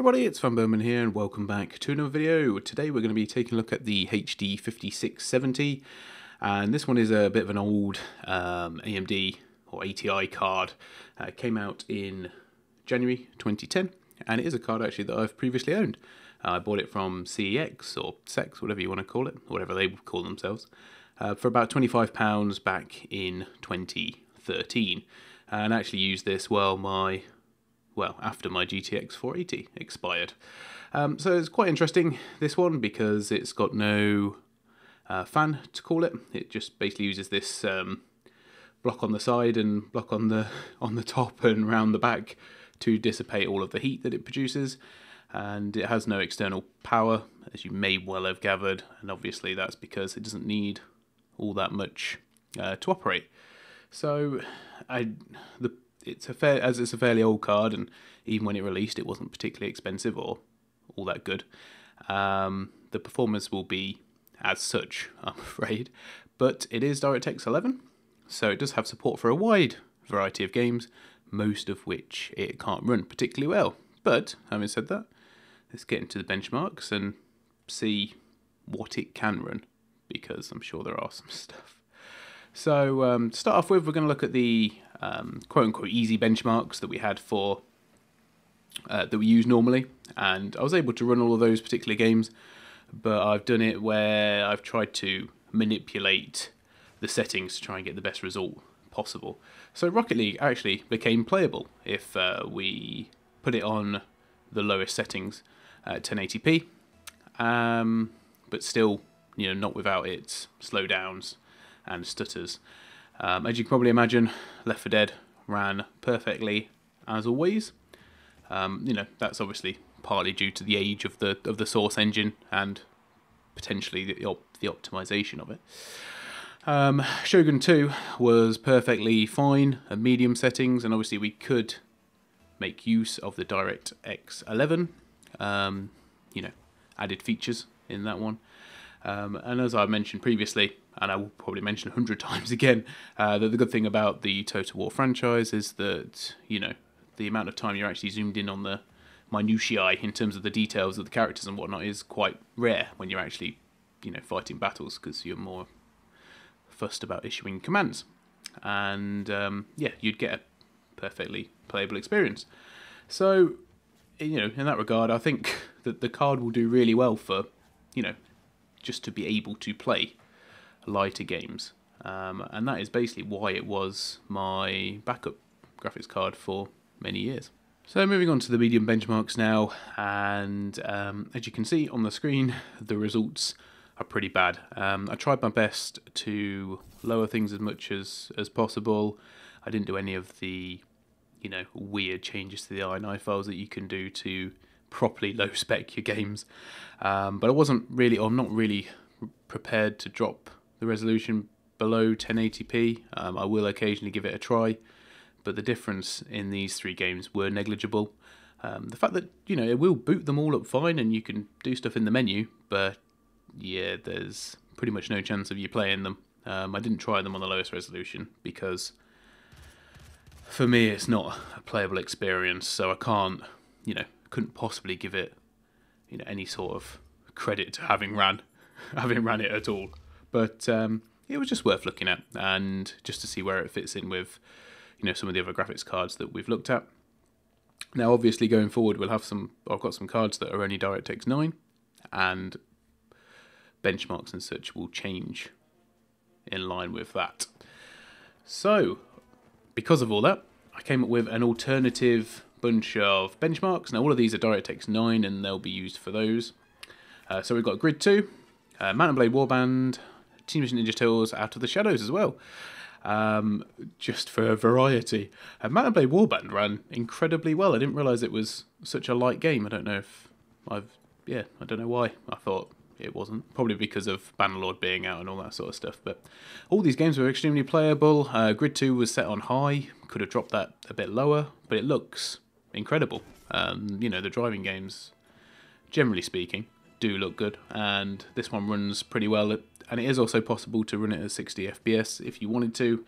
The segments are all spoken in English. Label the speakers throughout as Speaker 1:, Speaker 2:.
Speaker 1: everybody, it's vanburman here and welcome back to another video. Today we're going to be taking a look at the HD 5670, and this one is a bit of an old AMD or ATI card. It came out in January 2010 and it is a card actually that I've previously owned. I bought it from CEX or SEX, whatever you want to call it, whatever they call themselves, for about £25 back in 2013, and actually used this after my GTX 480 expired. So it's quite interesting, this one, because it's got no fan to call it. It just basically uses this block on the side and block on the top and round the back to dissipate all of the heat that it produces. And it has no external power, as you may well have gathered, and obviously that's because it doesn't need all that much to operate. So it's a fairly old card, and even when it released, it wasn't particularly expensive or all that good. The performance will be as such, I'm afraid, but it is DirectX 11, so it does have support for a wide variety of games, most of which it can't run particularly well. But having said that, let's get into the benchmarks and see what it can run, because I'm sure there are some stuff. So to start off with, we're going to look at the quote-unquote easy benchmarks that we had for that we use normally, and I was able to run all of those particular games, but I've done it where I've tried to manipulate the settings to try and get the best result possible. So Rocket League actually became playable if we put it on the lowest settings at 1080p, but still, not without its slowdowns and stutters. As you can probably imagine, Left 4 Dead ran perfectly as always. That's obviously partly due to the age of the source engine and potentially the optimization of it. Shogun 2 was perfectly fine at medium settings, and obviously we could make use of the DirectX 11, added features in that one. And as I mentioned previously, and I will probably mention 100 times again, that the good thing about the Total War franchise is that, the amount of time you're actually zoomed in on the minutiae in terms of the details of the characters and whatnot is quite rare when you're actually, fighting battles, because you're more fussed about issuing commands. And, you'd get a perfectly playable experience. So, in that regard, I think that the card will do really well for, just to be able to play lighter games. And that is basically why it was my backup graphics card for many years. So moving on to the medium benchmarks now, and as you can see on the screen, the results are pretty bad. I tried my best to lower things as much as possible. I didn't do any of the weird changes to the INI files that you can do to properly low spec your games, but I'm not really prepared to drop the resolution below 1080p. I will occasionally give it a try, but the difference in these three games were negligible. The fact that it will boot them all up fine and you can do stuff in the menu, but yeah, there's pretty much no chance of you playing them. I didn't try them on the lowest resolution because for me it's not a playable experience, so I couldn't possibly give it any sort of credit to having ran it at all. But it was just worth looking at, and just to see where it fits in with some of the other graphics cards that we've looked at. Now obviously going forward I've got some cards that are only DirectX 9, and benchmarks and such will change in line with that. So because of all that, I came up with an alternative bunch of benchmarks. Now all of these are DirectX 9 and they'll be used for those. So we've got Grid 2, Mount & Blade Warband, Teenage Mutant Ninja Turtles Out of the Shadows as well, just for variety. Mount & Blade Warband ran incredibly well. I didn't realise it was such a light game. I don't know why I thought it wasn't. Probably because of Bannerlord being out and all that sort of stuff. But all these games were extremely playable. Grid 2 was set on high. Could have dropped that a bit lower, but it looks incredible. The driving games, generally speaking, do look good, and this one runs pretty well. And it is also possible to run it at 60 FPS if you wanted to,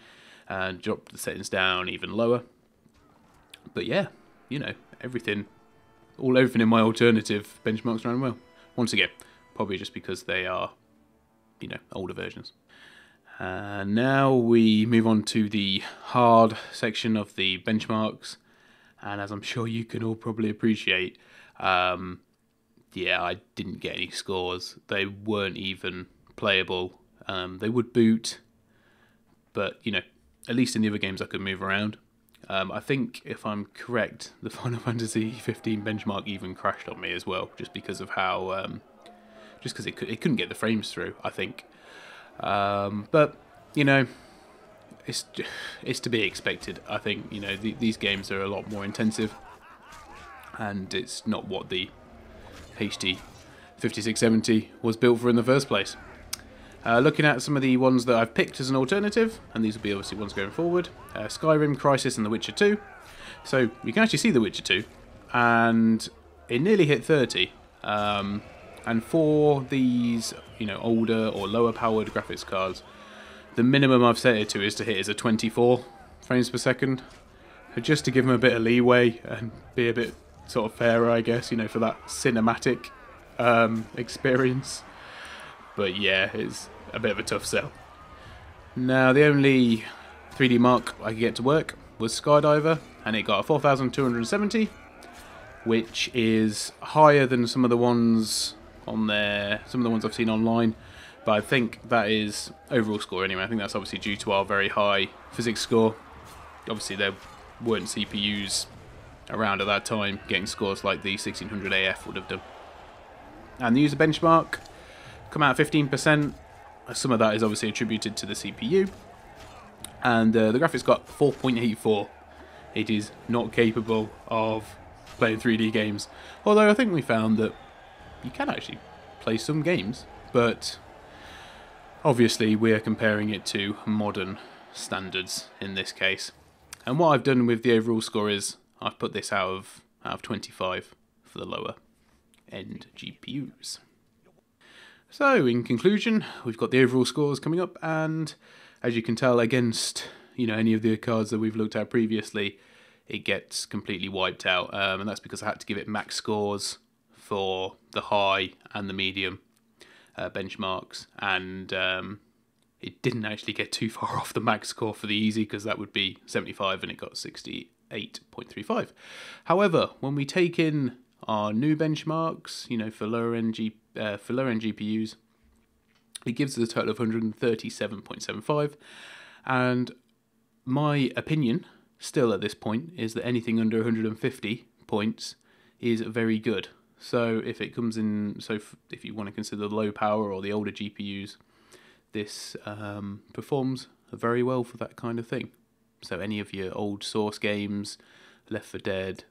Speaker 1: and drop the settings down even lower. But yeah, everything everything in my alternative benchmarks ran well. Once again, probably just because they are, older versions. Now we move on to the hard section of the benchmarks, and as I'm sure you can all probably appreciate, I didn't get any scores. They weren't even playable. They would boot, but at least in the other games I could move around. I think, if I'm correct, the Final Fantasy 15 benchmark even crashed on me as well, just because of how, just because it couldn't get the frames through, I think. But it's to be expected. I think these games are a lot more intensive, and it's not what the HD 5670 was built for in the first place. Looking at some of the ones that I've picked as an alternative, and these will be obviously ones going forward, Skyrim, Crysis and The Witcher 2. So you can actually see The Witcher 2, and it nearly hit 30. And for these older or lower powered graphics cards, the minimum I've set it to is to hit is a 24 frames per second, just to give them a bit of leeway and be a bit sort of fairer, I guess, for that cinematic experience. But yeah, it's a bit of a tough sell. Now, the only 3D mark I could get to work was Skydiver, and it got a 4,270, which is higher than some of the ones on there, some of the ones I've seen online. But I think that is overall score anyway. I think that's obviously due to our very high physics score. Obviously, there weren't CPUs around at that time getting scores like the 1600 AF would have done. And the user benchmark come out 15%. Some of that is obviously attributed to the CPU. And the graphics got 4.84. It is not capable of playing 3D games. Although I think we found that you can actually play some games, but obviously we're comparing it to modern standards in this case. And what I've done with the overall score is I've put this out of 25 for the lower end GPUs. So in conclusion, we've got the overall scores coming up, and as you can tell, against any of the cards that we've looked at previously, it gets completely wiped out, and that's because I had to give it max scores for the high and the medium benchmarks, and it didn't actually get too far off the max score for the easy, because that would be 75 and it got 68.35. However, when we take in our new benchmarks, for lower end GPUs, it gives us a total of 137.75, and my opinion still at this point is that anything under 150 points is very good. So if it comes in, if you want to consider the low power or the older GPUs, this performs very well for that kind of thing. So any of your old Source games, Left 4 Dead,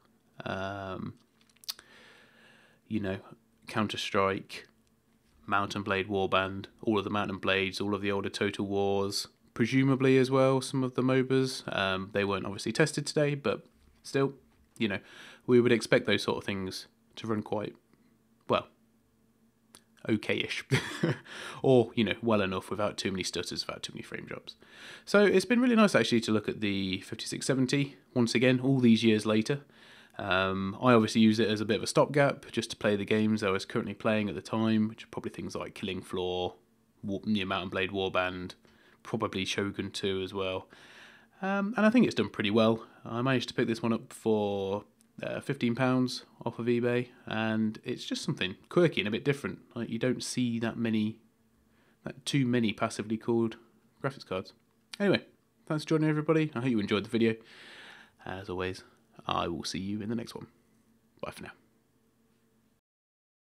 Speaker 1: Counter-Strike, Mountain Blade Warband, all of the Mountain Blades, all of the older Total Wars, presumably as well some of the MOBAs. They weren't obviously tested today, but still, we would expect those sort of things to run quite well, okay-ish, or well enough without too many stutters, without too many frame drops. So it's been really nice actually to look at the 5670 once again all these years later. I obviously use it as a bit of a stopgap just to play the games I was currently playing at the time, which are probably things like Killing Floor, Mountain Blade Warband, probably Shogun 2 as well. And I think it's done pretty well. I managed to pick this one up for £15 off of eBay, and it's just something quirky and a bit different. Like, you don't see that too many passively cooled graphics cards. Anyway, thanks for joining everybody. I hope you enjoyed the video. As always, I will see you in the next one. Bye for now.